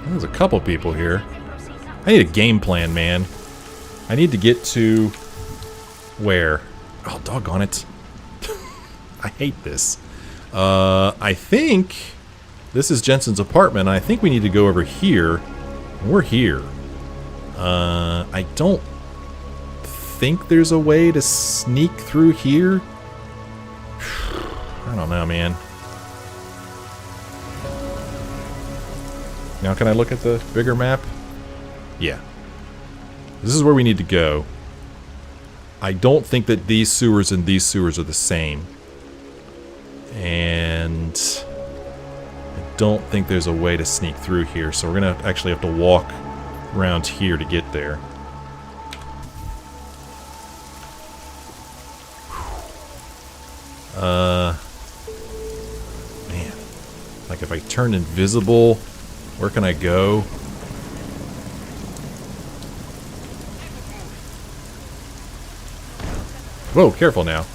There's a couple people here. I need a game plan, man. I need to get to... where? Oh, doggone it. I hate this. I think this is Jensen's apartment. I think we need to go over here. We're here. I don't think there's a way to sneak through here. I don't know, man. Now can I look at the bigger map? Yeah. This is where we need to go. I don't think that these sewers and these sewers are the same. And I don't think there's a way to sneak through here, so we're gonna actually have to walk around here to get there. Man. Like if I turn invisible, where can I go? Whoa, careful now.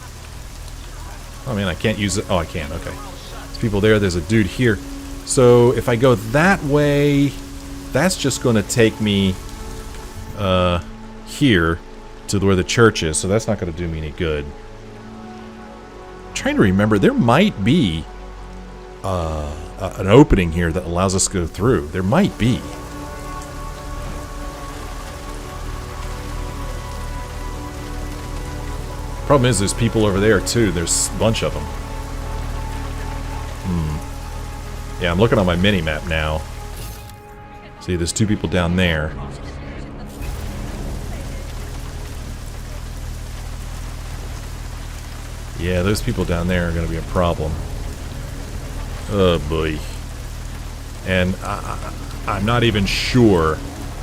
Oh man, I can't use it. Oh, I can, okay. There's people there, there's a dude here. So if I go that way, that's just going to take me here to where the church is, so that's not going to do me any good. I'm trying to remember, there might be an opening here that allows us to go through. There might be. Problem is, there's people over there too. There's a bunch of them. Yeah, I'm looking on my mini-map now. See, there's two people down there. Yeah, those people down there are going to be a problem. Oh boy. And I'm not even sure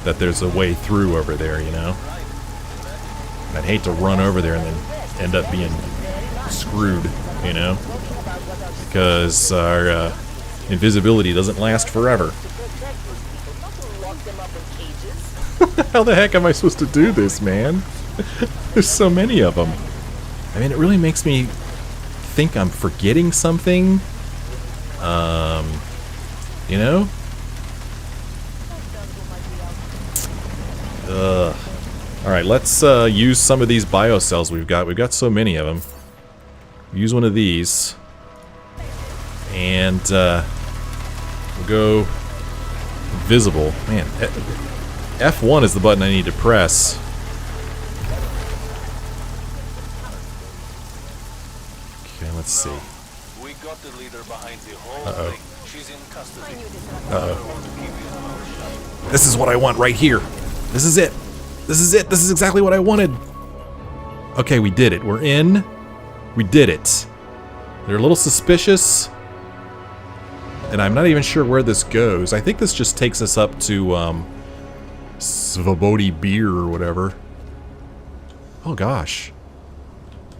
that there's a way through over there, you know? I'd hate to run over there and then end up being screwed, you know? Because our invisibility doesn't last forever. How the heck am I supposed to do this, man? There's so many of them. I mean, it really makes me think I'm forgetting something. You know? Alright, let's use some of these biocells we've got. We've got so many of them. Use one of these. And we'll go visible. Man, F1 is the button I need to press. Okay, let's see. We got the leader behind the whole thing. She's in custody. This is what I want right here. This is it. This is it. This is exactly what I wanted. Okay, we did it. We're in. We did it. They're a little suspicious. And I'm not even sure where this goes. I think this just takes us up to, Svobody Beer or whatever. Oh gosh.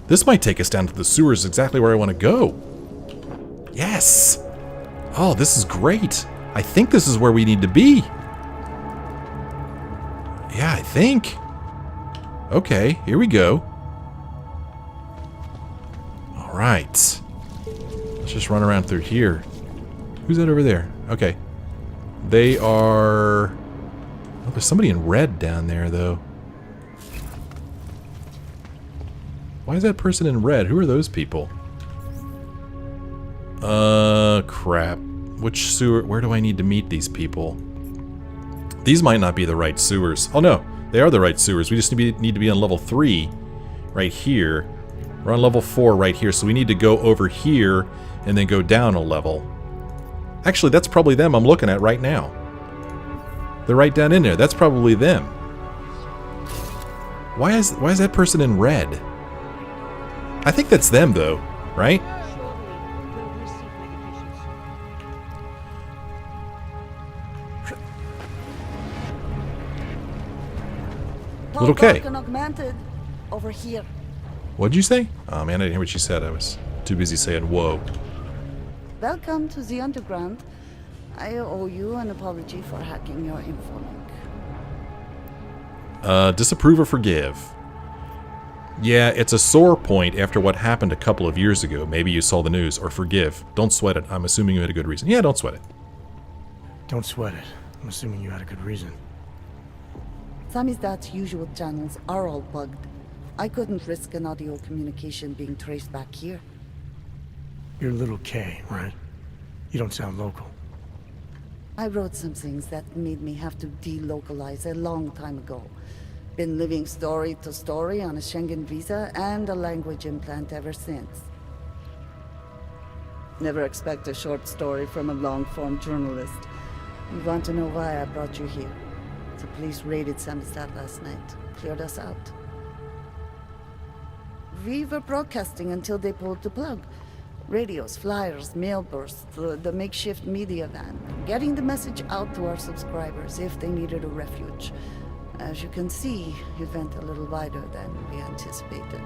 This might take us down to the sewers exactly where I want to go. Yes! Oh, this is great. I think this is where we need to be. Yeah, I think. Okay, here we go. Alright. Let's just run around through here. Who's that over there? Okay. They are... Oh, there's somebody in red down there, though. Why is that person in red? Who are those people? Crap. Which sewer... Where do I need to meet these people? These might not be the right sewers. Oh, no. They are the right sewers. We just need to be on level 3 right here. We're on level 4 right here, so we need to go over here and then go down a level. Actually, that's probably them I'm looking at right now. They're right down in there. That's probably them. Why is that person in red? I think that's them, though, right? Okay. Augmented over here. What'd you say? Oh man, I didn't hear what you said. I was too busy saying whoa. Welcome to the underground. I owe you an apology for hacking your info link. Disapprove or forgive? Yeah, it's a sore point after what happened a couple of years ago. Maybe you saw the news. Or forgive. Don't sweat it. I'm assuming you had a good reason. Yeah, don't sweat it. Don't sweat it. I'm assuming you had a good reason. Samizdat's usual channels are all bugged. I couldn't risk an audio communication being traced back here. You're Little K, right? You don't sound local. I wrote some things that made me have to delocalize a long time ago. Been living story to story on a Schengen visa and a language implant ever since. Never expect a short story from a long-form journalist. You want to know why I brought you here? The police raided Samizdat last night. Cleared us out. We were broadcasting until they pulled the plug. Radios, flyers, mail bursts, the makeshift media van. Getting the message out to our subscribers if they needed a refuge. As you can see, it went a little wider than we anticipated.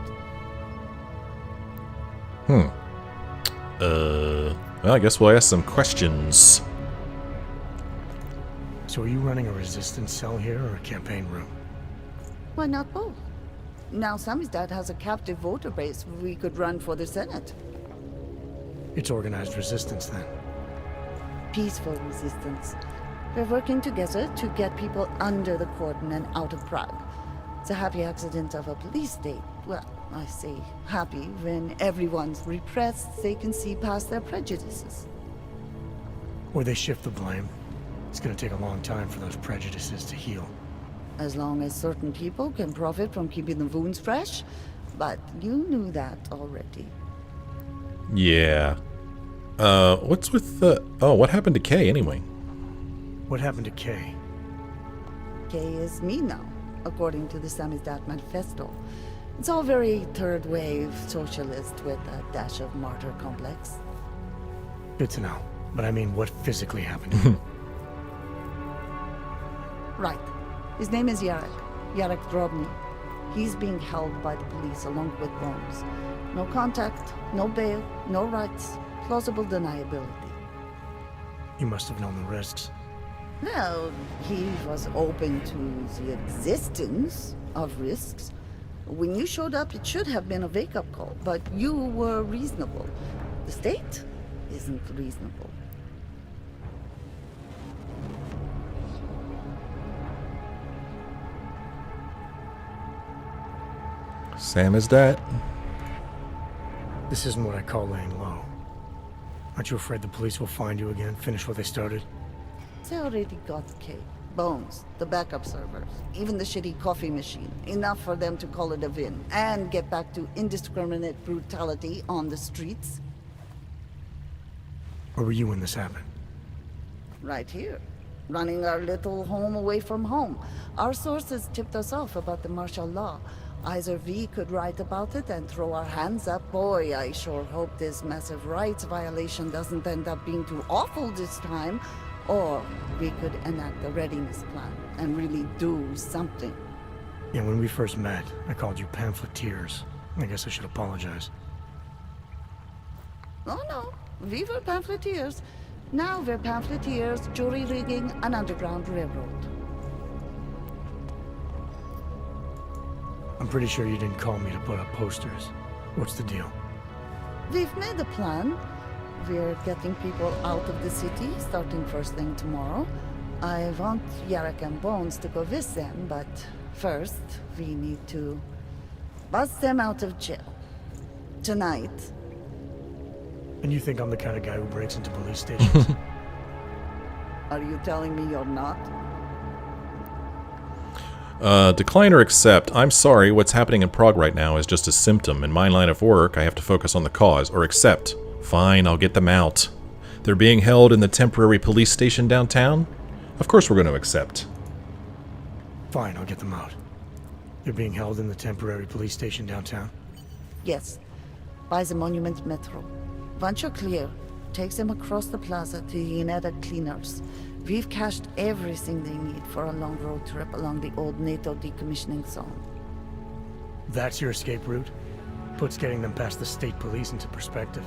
Well, I guess we'll ask some questions. So are you running a resistance cell here or a campaign room? Why not both? Now Samizdat has a captive voter base we could run for the Senate. It's organized resistance then. Peaceful resistance. We're working together to get people under the cordon and out of Prague. It's a happy accident of a police state. Well, I say happy when everyone's repressed, they can see past their prejudices. Or they shift the blame. It's gonna take a long time for those prejudices to heal. As long as certain people can profit from keeping the wounds fresh. But you knew that already. Yeah. What's with the... Oh, what happened to Kay anyway? What happened to Kay? Kay is me now, according to the Samizdat Manifesto. It's all very third-wave socialist with a dash of martyr complex. Good to know. But I mean, what physically happened to him? Right. His name is Yarek Drobny. He's being held by the police along with Bones. No contact, no bail, no rights, plausible deniability. You must have known the risks. Well, he was open to the existence of risks. When you showed up, it should have been a wake-up call, but you were reasonable. The state isn't reasonable. Samizdat? This isn't what I call laying low. Aren't you afraid the police will find you again, finish what they started? They already got Kay, Bones, the backup servers, even the shitty coffee machine. Enough for them to call it a win and get back to indiscriminate brutality on the streets. Where were you when this happened? Right here, running our little home away from home. Our sources tipped us off about the martial law. Either we could write about it and throw our hands up. Boy, I sure hope this massive rights violation doesn't end up being too awful this time. Or we could enact a readiness plan and really do something. Yeah, when we first met, I called you pamphleteers. I guess I should apologize. Oh no, we were pamphleteers. Now we're pamphleteers, jury rigging an underground railroad. I'm pretty sure you didn't call me to put up posters. What's the deal? We've made a plan. We're getting people out of the city starting first thing tomorrow. I want Yarek and Bones to go with them, but first we need to bust them out of jail. Tonight. And you think I'm the kind of guy who breaks into police stations? Are you telling me you're not? Decline or accept. I'm sorry, what's happening in Prague right now is just a symptom. In my line of work, I have to focus on the cause. Or accept. Fine, I'll get them out. They're being held in the temporary police station downtown? Of course we're going to accept. Fine, I'll get them out. They're being held in the temporary police station downtown? Yes. By the Monument Metro. Once you're clear, takes them across the plaza to the Uneda cleaners. We've cached everything they need for a long road trip along the old NATO decommissioning zone. That's your escape route? Puts getting them past the state police into perspective.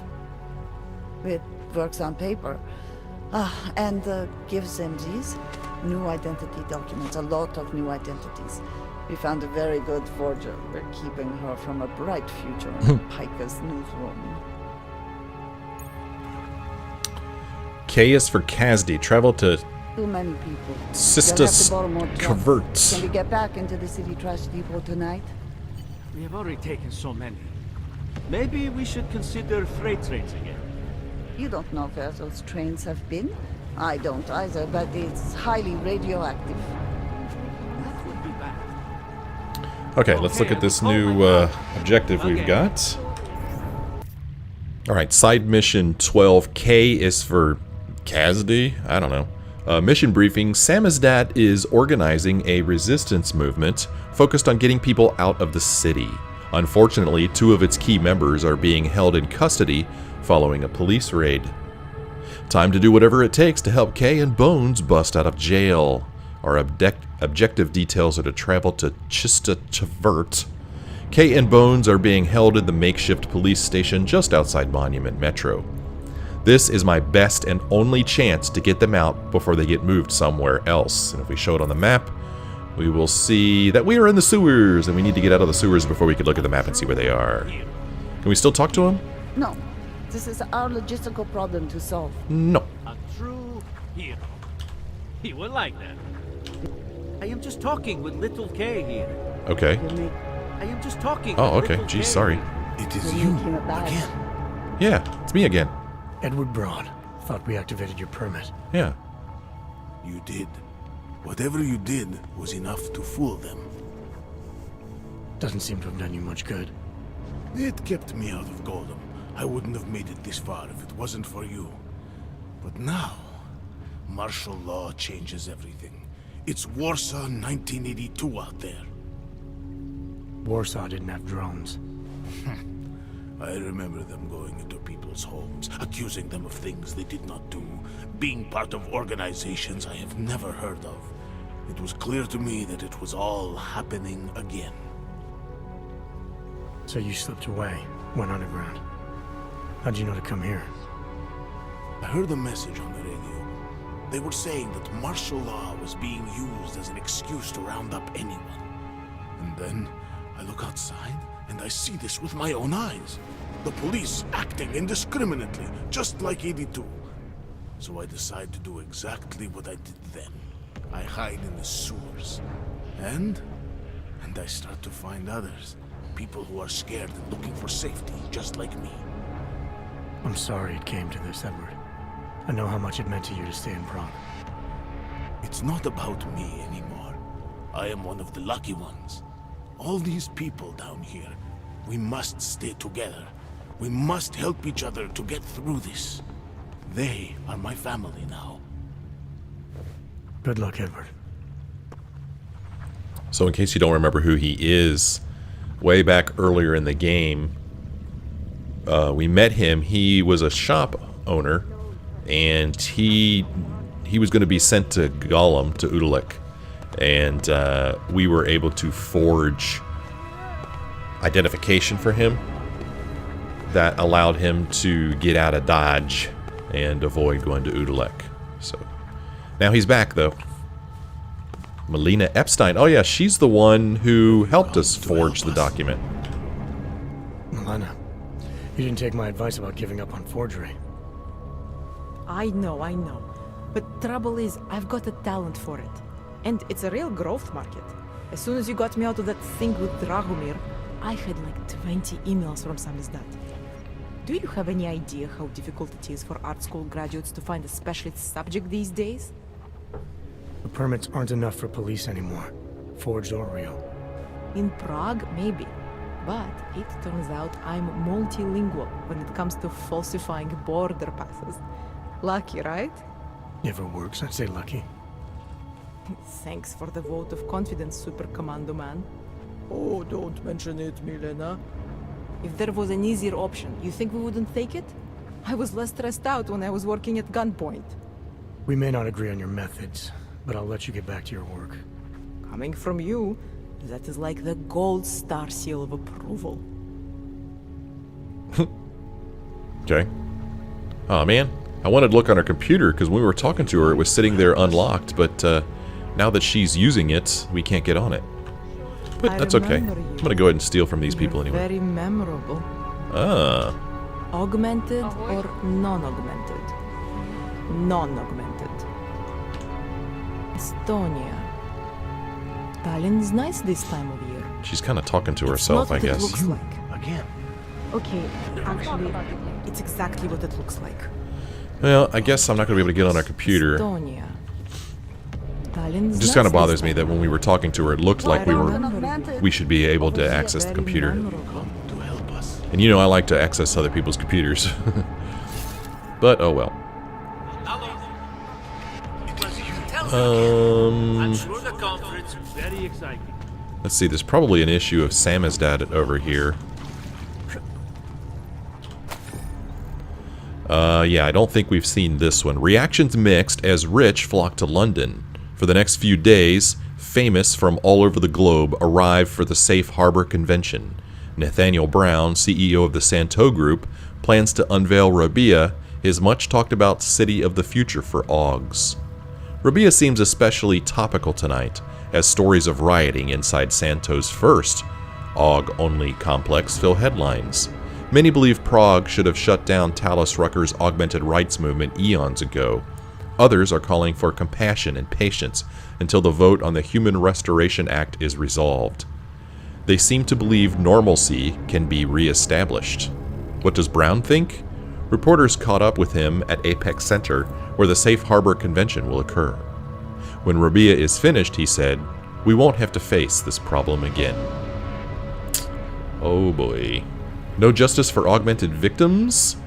It works on paper. And gives them these new identity documents, a lot of new identities. We found a very good forger. We're keeping her from a bright future in Pika's newsroom. K is for Kazdy. Travel to Too many people. Cista They'll have to borrow more trucks. Ctvrt. Can we get back into the city trash depot tonight? We have already taken so many. Maybe we should consider freight trains again. You don't know where those trains have been? I don't either, but it's highly radioactive. That would be bad. Okay, let's look at this new objective we've got. Alright, side mission 12K is for Kazdy? I don't know. Mission briefing. Samizdat is organizing a resistance movement focused on getting people out of the city. Unfortunately, 2 of its key members are being held in custody following a police raid. Time to do whatever it takes to help Kay and Bones bust out of jail. Our objective details are to travel to Cista Ctvrt. Kay and Bones are being held in the makeshift police station just outside Monument Metro. This is my best and only chance to get them out before they get moved somewhere else. And if we show it on the map, we will see that we are in the sewers, and we need to get out of the sewers before we can look at the map and see where they are. Can we still talk to him? No. This is our logistical problem to solve. No. A true hero. He will like that. I am just talking with little K here. Okay. I am just talking Oh, with okay. little Geez, K sorry. here. It is You're you making a badge. again. Yeah, it's me again. Edward Braun. Thought we activated your permit. Yeah. You did. Whatever you did was enough to fool them. Doesn't seem to have done you much good. It kept me out of Golem. I wouldn't have made it this far if it wasn't for you. But now, martial law changes everything. It's Warsaw 1982 out there. Warsaw didn't have drones. I remember them going into people's homes, accusing them of things they did not do, being part of organizations I have never heard of. It was clear to me that it was all happening again. So you slipped away, went underground. How'd you know to come here? I heard a message on the radio. They were saying that martial law was being used as an excuse to round up anyone. And then I look outside and I see this with my own eyes. The police acting indiscriminately, just like 82. So I decide to do exactly what I did then. I hide in the sewers. And I start to find others. People who are scared and looking for safety, just like me. I'm sorry it came to this, Edward. I know how much it meant to you to stay in Prague. It's not about me anymore. I am one of the lucky ones. All these people down here, we must stay together. We must help each other to get through this. They are my family now. Good luck, Edward. So in case you don't remember who he is, way back earlier in the game, we met him. He was a shop owner, and he was going to be sent to Golem, to Udalek, and we were able to forge identification for him that allowed him to get out of Dodge and avoid going to Udalek. So now he's back, though. Melina Epstein. Oh yeah, she's the one who helped us forge the document. Milena, you didn't take my advice about giving up on forgery. I know. But trouble is, I've got a talent for it. And it's a real growth market. As soon as you got me out of that thing with Dragomir, I had like 20 emails from Samizdat. Do you have any idea how difficult it is for art school graduates to find a specialist subject these days? The permits aren't enough for police anymore, forged or real. In Prague, maybe. But it turns out I'm multilingual when it comes to falsifying border passes. Lucky, right? If it works, I'd say lucky. Thanks for the vote of confidence, Super Commando Man. Oh, don't mention it, Milena. If there was an easier option, you think we wouldn't take it? I was less stressed out when I was working at gunpoint. We may not agree on your methods, but I'll let you get back to your work. Coming from you, that is like the gold star seal of approval. Okay. Oh man, I wanted to look on her computer because when we were talking to her, it was sitting there unlocked. But now that she's using it, we can't get on it. But I that's okay. remember you. I'm gonna go ahead and steal from these people You're anyway. Very memorable. Ah. Augmented or non-augmented? Non-augmented. Estonia. Tallinn's nice this time of year. She's kind of talking to herself, Not I what it guess. looks like. Again. Okay, actually, it's exactly what it looks like. Well, I guess I'm not going to be able to get on our computer. Estonia. It just kind of bothers me that when we were talking to her, it looked like we should be able to access the computer. To help us. And you know I like to access other people's computers. But, oh well. I'm sure the conference is very exciting. Let's see, there's probably an issue of Samizdat over here. Yeah, I don't think we've seen this one. Reactions mixed as rich flock to London. For the next few days, famous from all over the globe arrive for the Safe Harbor Convention. Nathaniel Brown, CEO of the Santo Group, plans to unveil Rabia, his much-talked-about city of the future for Augs. Rabia seems especially topical tonight, as stories of rioting inside Santo's first Aug-only complex fill headlines. Many believe Prague should have shut down Tallis Rucker's augmented rights movement eons ago. Others are calling for compassion and patience until the vote on the Human Restoration Act is resolved. They seem to believe normalcy can be re-established. What does Brown think? Reporters caught up with him at Apex Center, where the Safe Harbor Convention will occur. When Rabia is finished, he said, "We won't have to face this problem again." Oh boy. No justice for augmented victims?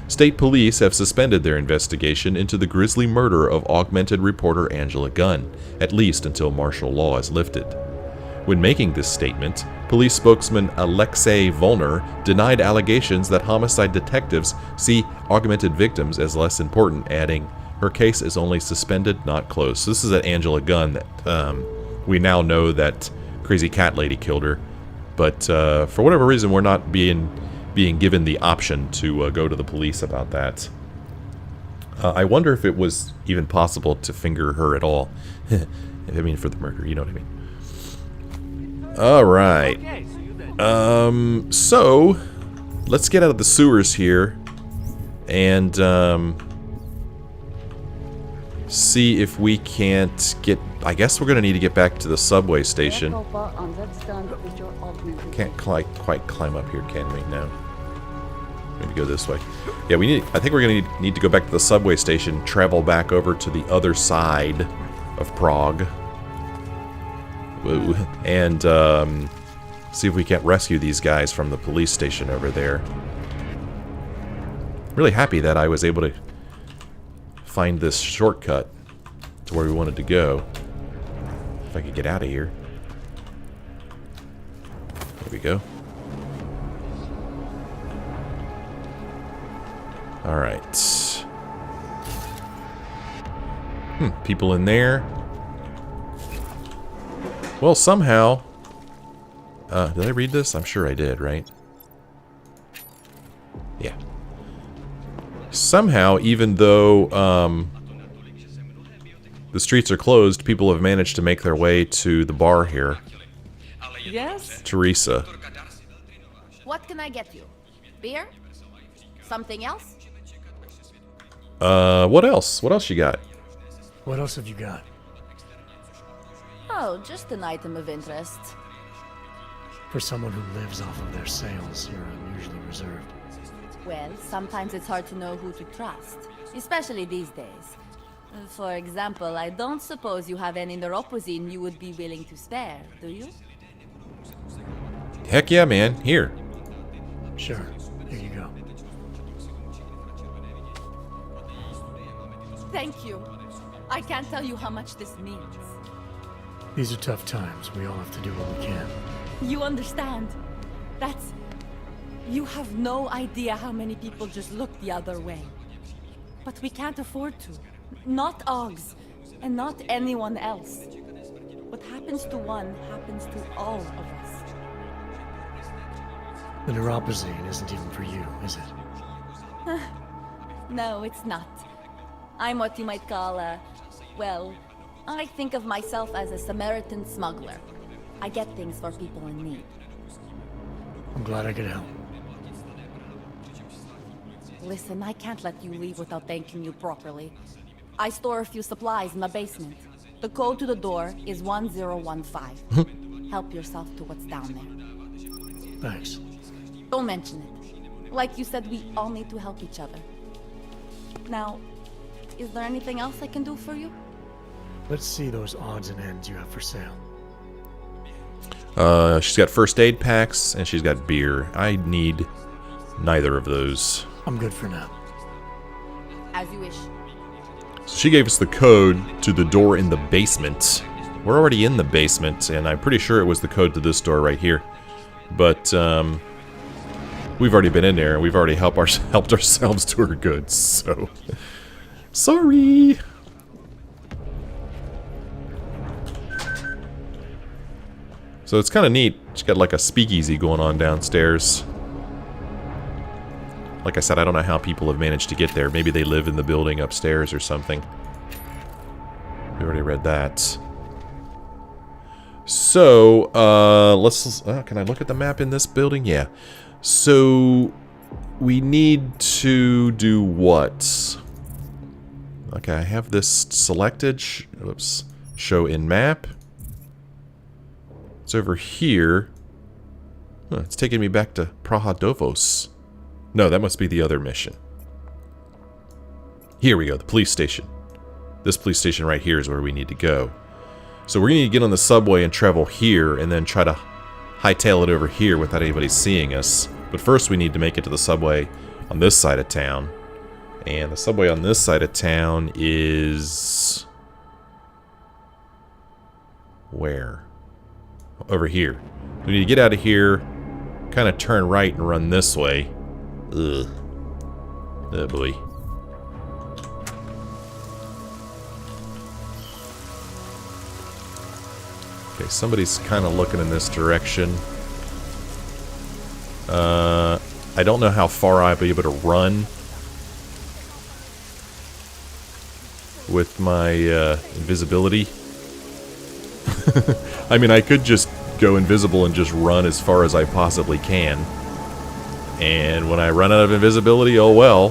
State police have suspended their investigation into the grisly murder of augmented reporter Angela Gunn, at least until martial law is lifted. When making this statement, police spokesman Alexei Volner denied allegations that homicide detectives see augmented victims as less important, adding, "Her case is only suspended, not closed." So this is at Angela Gunn that we now know that Crazy Cat Lady killed her. But for whatever reason, we're not being given the option to go to the police about that. I wonder if it was even possible to finger her at all. I mean, for the murder, you know what I mean. Alright. Okay, see you then. So, let's get out of the sewers here and see if we can't get... I guess we're going to need to get back to the subway station. Can't quite climb up here, can we? No. Maybe go this way. Yeah, we need... I think we're going to need to go back to the subway station, travel back over to the other side of Prague, and see if we can't rescue these guys from the police station over there. Really happy that I was able to find this shortcut to where we wanted to go. If I could get out of here. There we go. Alright. People in there. Well, somehow... did I read this? I'm sure I did, right? Yeah. Somehow, even though the streets are closed, people have managed to make their way to the bar here. Yes? Teresa. What can I get you? Beer? Something else? What else? What else you got? What else have you got? Oh, just an item of interest. For someone who lives off of their sales, you're unusually reserved. Well, sometimes it's hard to know who to trust, especially these days. For example, I don't suppose you have any neuropozyne you would be willing to spare, do you? Heck yeah, man. Here. Sure, here you go. Thank you. I can't tell you how much this means. These are tough times. We all have to do what we can. You understand? That's... You have no idea how many people just look the other way. But we can't afford to. Not Augs, and not anyone else. What happens to one happens to all of us. The neuropozyne isn't even for you, is it? No, it's not. I'm what you might call a... Well, I think of myself as a Samaritan smuggler. I get things for people in need. I'm glad I could help. Listen, I can't let you leave without thanking you properly. I store a few supplies in the basement. The code to the door is 1015. Help yourself to what's down there. Thanks. Don't mention it. Like you said, we all need to help each other. Now, is there anything else I can do for you? Let's see those odds and ends you have for sale. She's got first aid packs, and she's got beer. I need neither of those. I'm good for now. As you wish. So she gave us the code to the door in the basement. We're already in the basement, and I'm pretty sure it was the code to this door right here. But, we've already been in there, and we've already helped ourselves to her goods, so... Sorry! So it's kind of neat. She's got like a speakeasy going on downstairs. Like I said, I don't know how people have managed to get there. Maybe they live in the building upstairs or something. We already read that. So, let's... can I look at the map in this building? Yeah. So, we need to do what? Okay, I have this selected. Oops. Show in map. It's over here. Huh, it's taking me back to Prahadovos. No, that must be the other mission. Here we go, the police station. This police station right here is where we need to go. So we're going to need to get on the subway and travel here, and then try to hightail it over here without anybody seeing us. But first we need to make it to the subway on this side of town. And the subway on this side of town is... where? Over here. We need to get out of here, kind of turn right and run this way. Ugh. Oh boy. Okay, somebody's kind of looking in this direction. I don't know how far I'll be able to run with my invisibility. I mean, I could just go invisible and just run as far as I possibly can. And when I run out of invisibility, oh well.